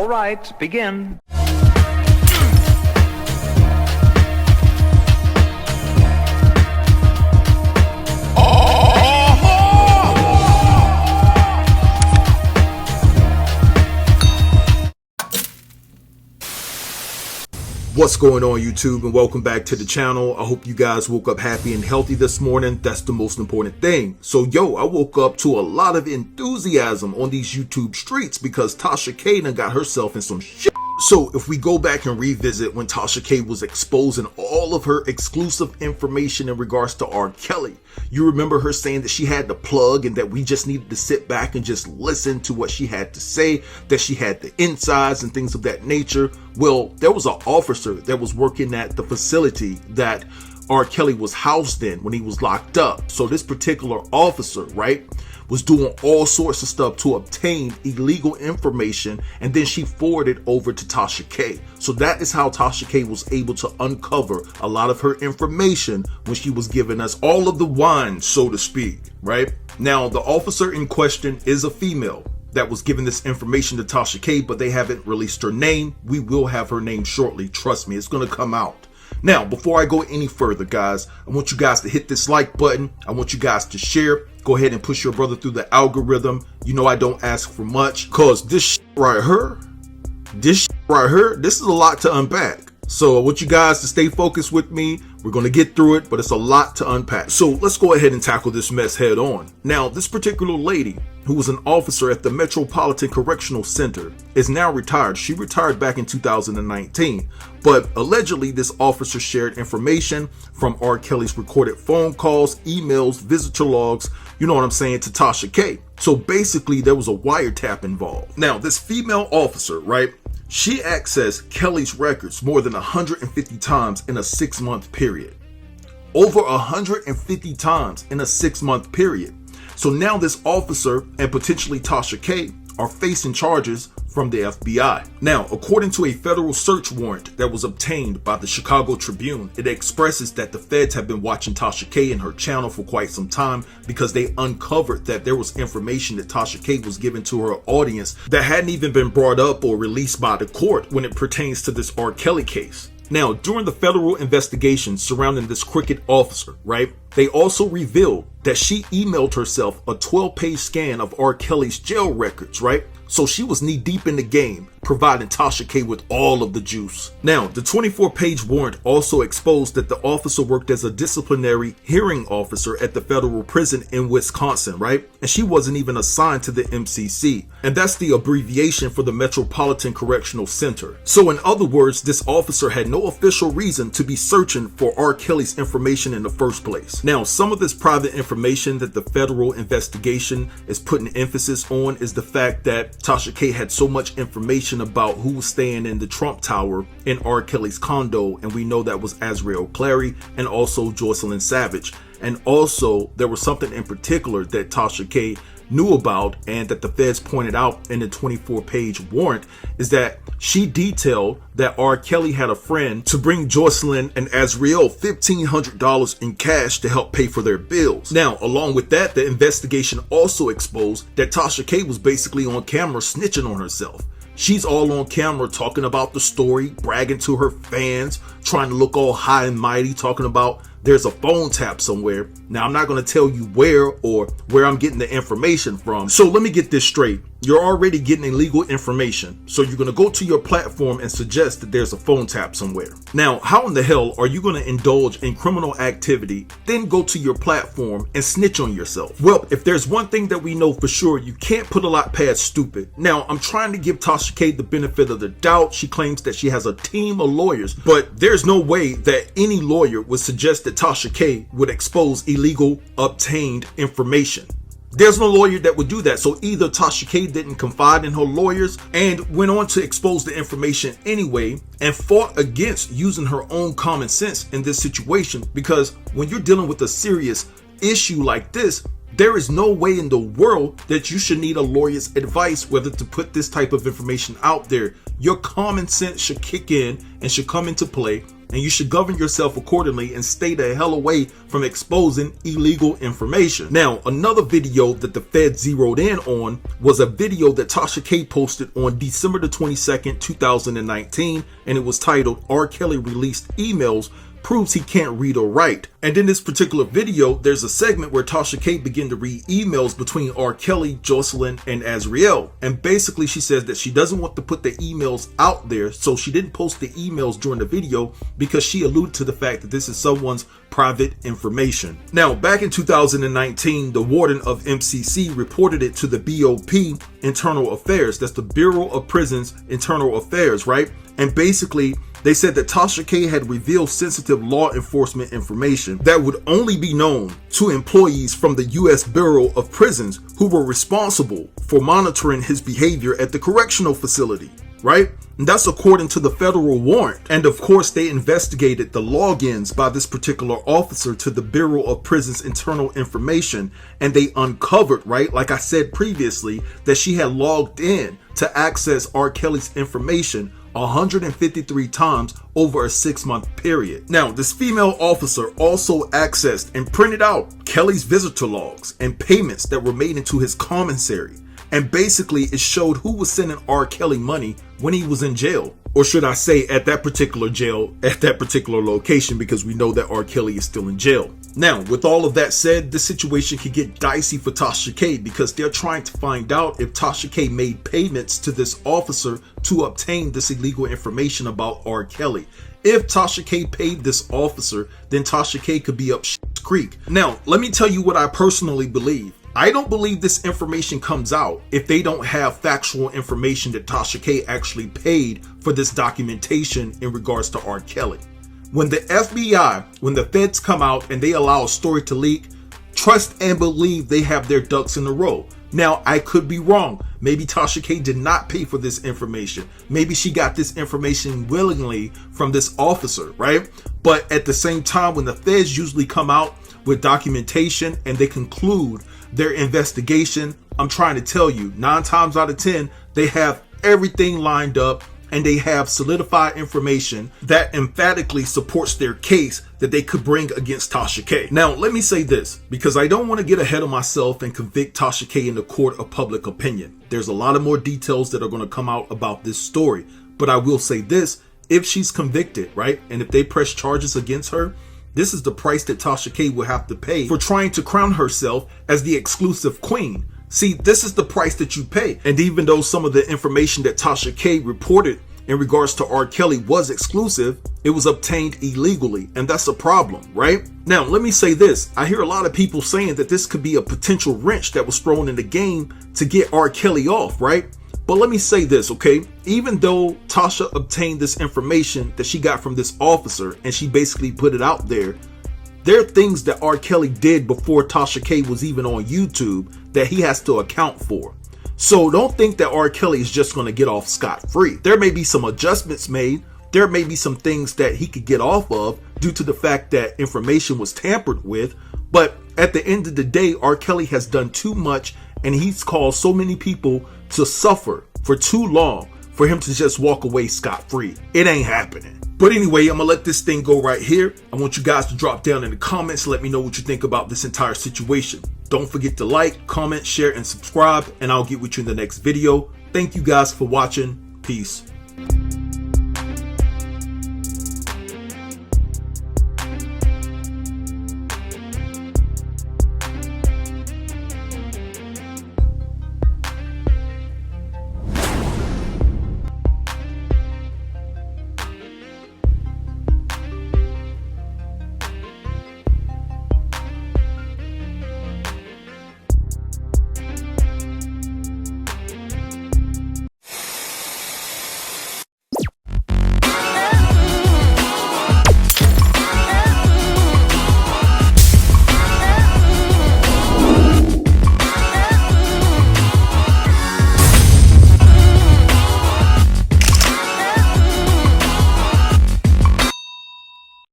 All right, begin. What's going on, YouTube, and welcome back to the channel. I hope you guys woke up happy and healthy this morning. That's the most important thing. So I woke up to a lot of enthusiasm on these YouTube streets because Tasha K done got herself in some shit. So if we go back and revisit when Tasha K was exposing all of her exclusive information in regards to R. Kelly, you remember her saying that she had the plug and that we just needed to sit back and just listen to what she had to say, that she had the insides and things of that nature. Well, there was an officer that was working at the facility that R. Kelly was housed in when he was locked up. So this particular officer, right, was doing all sorts of stuff to obtain illegal information, and then she forwarded over to Tasha K. So that is how Tasha K was able to uncover a lot of her information when she was giving us all of the wine, so to speak, right? Now, the officer in question is a female that was giving this information to Tasha K, but they haven't released her name. We will have her name shortly. Trust me, it's going to come out. Now, before I go any further, guys, I want you guys to hit this like button. I want you guys to share. Go ahead and push your brother through the algorithm. You know I don't ask for much, because this right here, this is a lot to unpack. So I want you guys to stay focused with me. We're going to get through it, but it's a lot to unpack. So let's go ahead and tackle this mess head on. Now, this particular lady, who was an officer at the Metropolitan Correctional Center, is now retired. She retired back in 2019, but allegedly this officer shared information from R. Kelly's recorded phone calls, emails, visitor logs, you know what I'm saying, to Tasha K. So basically there was a wiretap involved. Now, this female officer, right, she accessed Kelly's records more than 150 times in a 6-month period. Over 150 times in a 6-month period. So now this officer and potentially Tasha K are facing charges from the FBI. Now, according to a federal search warrant that was obtained by the Chicago Tribune, it expresses that the feds have been watching Tasha K and her channel for quite some time because they uncovered that there was information that Tasha K was giving to her audience that hadn't even been brought up or released by the court when it pertains to this R. Kelly case. Now, during the federal investigation surrounding this crooked officer, right, they also revealed that she emailed herself a 12-page scan of R. Kelly's jail records, right? So she was knee-deep in the game, providing Tasha K with all of the juice. Now, the 24-page warrant also exposed that the officer worked as a disciplinary hearing officer at the federal prison in Wisconsin, right? And she wasn't even assigned to the MCC. And that's the abbreviation for the Metropolitan Correctional Center. So in other words, this officer had no official reason to be searching for R. Kelly's information in the first place. Now, some of this private information that the federal investigation is putting emphasis on is the fact that Tasha K had so much information about who was staying in the Trump Tower in R. Kelly's condo, and we know that was Azriel Clary and also Joycelyn Savage. And also there was something in particular that Tasha K knew about and that the feds pointed out in the 24-page warrant is that she detailed that R. Kelly had a friend to bring Joycelyn and Azriel $1,500 in cash to help pay for their bills. Now, along with that, the investigation also exposed that Tasha K was basically on camera snitching on herself. She's all on camera talking about the story, bragging to her fans, trying to look all high and mighty, talking about there's a phone tap somewhere. Now, I'm not going to tell you where or where I'm getting the information from. So let me get this straight. You're already getting illegal information. So you're going to go to your platform and suggest that there's a phone tap somewhere. Now, how in the hell are you going to indulge in criminal activity, then go to your platform and snitch on yourself? Well, if there's one thing that we know for sure, you can't put a lot past stupid. Now, I'm trying to give Tasha K the benefit of the doubt. She claims that she has a team of lawyers, but there's no way that any lawyer would suggest that Tasha K would expose illegal obtained information. There's no lawyer that would do that. So either Tasha K didn't confide in her lawyers and went on to expose the information anyway and fought against using her own common sense in this situation, because when you're dealing with a serious issue like this, there is no way in the world that you should need a lawyer's advice whether to put this type of information out there. Your common sense should kick in and should come into play and you should govern yourself accordingly and stay the hell away from exposing illegal information. Now, another video that the Fed zeroed in on was a video that Tasha K posted on December the 22nd, 2019, and it was titled "R. Kelly Released Emails Proves He Can't Read or Write." And in this particular video, there's a segment where Tasha K began to read emails between R. Kelly, Jocelyn, and Azriel. And basically she says that she doesn't want to put the emails out there, so she didn't post the emails during the video because she alluded to the fact that this is someone's private information. Now, back in 2019, the warden of MCC reported it to the BOP Internal Affairs. That's the Bureau of Prisons Internal Affairs, right? And basically, they said that Tasha K had revealed sensitive law enforcement information that would only be known to employees from the U.S. Bureau of Prisons who were responsible for monitoring his behavior at the correctional facility, right? And that's according to the federal warrant. And of course, they investigated the logins by this particular officer to the Bureau of Prisons internal information, and they uncovered, right, like I said previously, that she had logged in to access R. Kelly's information 153 times over a 6-month period. Now, this female officer also accessed and printed out Kelly's visitor logs and payments that were made into his commissary. And basically, it showed who was sending R. Kelly money when he was in jail. Or should I say at that particular jail, at that particular location, because we know that R. Kelly is still in jail. Now, with all of that said, this situation could get dicey for Tasha K because they're trying to find out if Tasha K made payments to this officer to obtain this illegal information about R. Kelly. If Tasha K paid this officer, then Tasha K could be up shit's creek. Now, let me tell you what I personally believe. I don't believe this information comes out if they don't have factual information that Tasha K actually paid for this documentation in regards to R. Kelly. When the FBI, when the feds come out and they allow a story to leak, trust and believe they have their ducks in a row. Now, I could be wrong. Maybe Tasha K did not pay for this information. Maybe she got this information willingly from this officer, right? But at the same time, when the feds usually come out with documentation and they conclude their investigation, I'm trying to tell you, 9 times out of 10, they have everything lined up and they have solidified information that emphatically supports their case that they could bring against Tasha K. Now, let me say this, because I don't want to get ahead of myself and convict Tasha K in the court of public opinion. There's a lot of more details that are going to come out about this story, but I will say this, if she's convicted, right, and if they press charges against her, this is the price that Tasha K will have to pay for trying to crown herself as the exclusive queen. See, this is the price that you pay. And even though some of the information that Tasha K reported in regards to R. Kelly was exclusive, it was obtained illegally, and that's a problem, right? Now, let me say this. I hear a lot of people saying that this could be a potential wrench that was thrown in the game to get R. Kelly off, right? But let me say this, okay? Even though Tasha obtained this information that she got from this officer and she basically put it out there, there are things that R. Kelly did before Tasha K was even on YouTube that he has to account for. So don't think that R. Kelly is just going to get off scot-free. There may be some adjustments made. There may be some things that he could get off of due to the fact that information was tampered with. But at the end of the day, R. Kelly has done too much and he's caused so many people to suffer for too long for him to just walk away scot-free. It ain't happening. But anyway, I'm gonna let this thing go right here. I want you guys to drop down in the comments, let me know what you think about this entire situation. Don't forget to like, comment, share, and subscribe, and I'll get with you in the next video. Thank you guys for watching. Peace.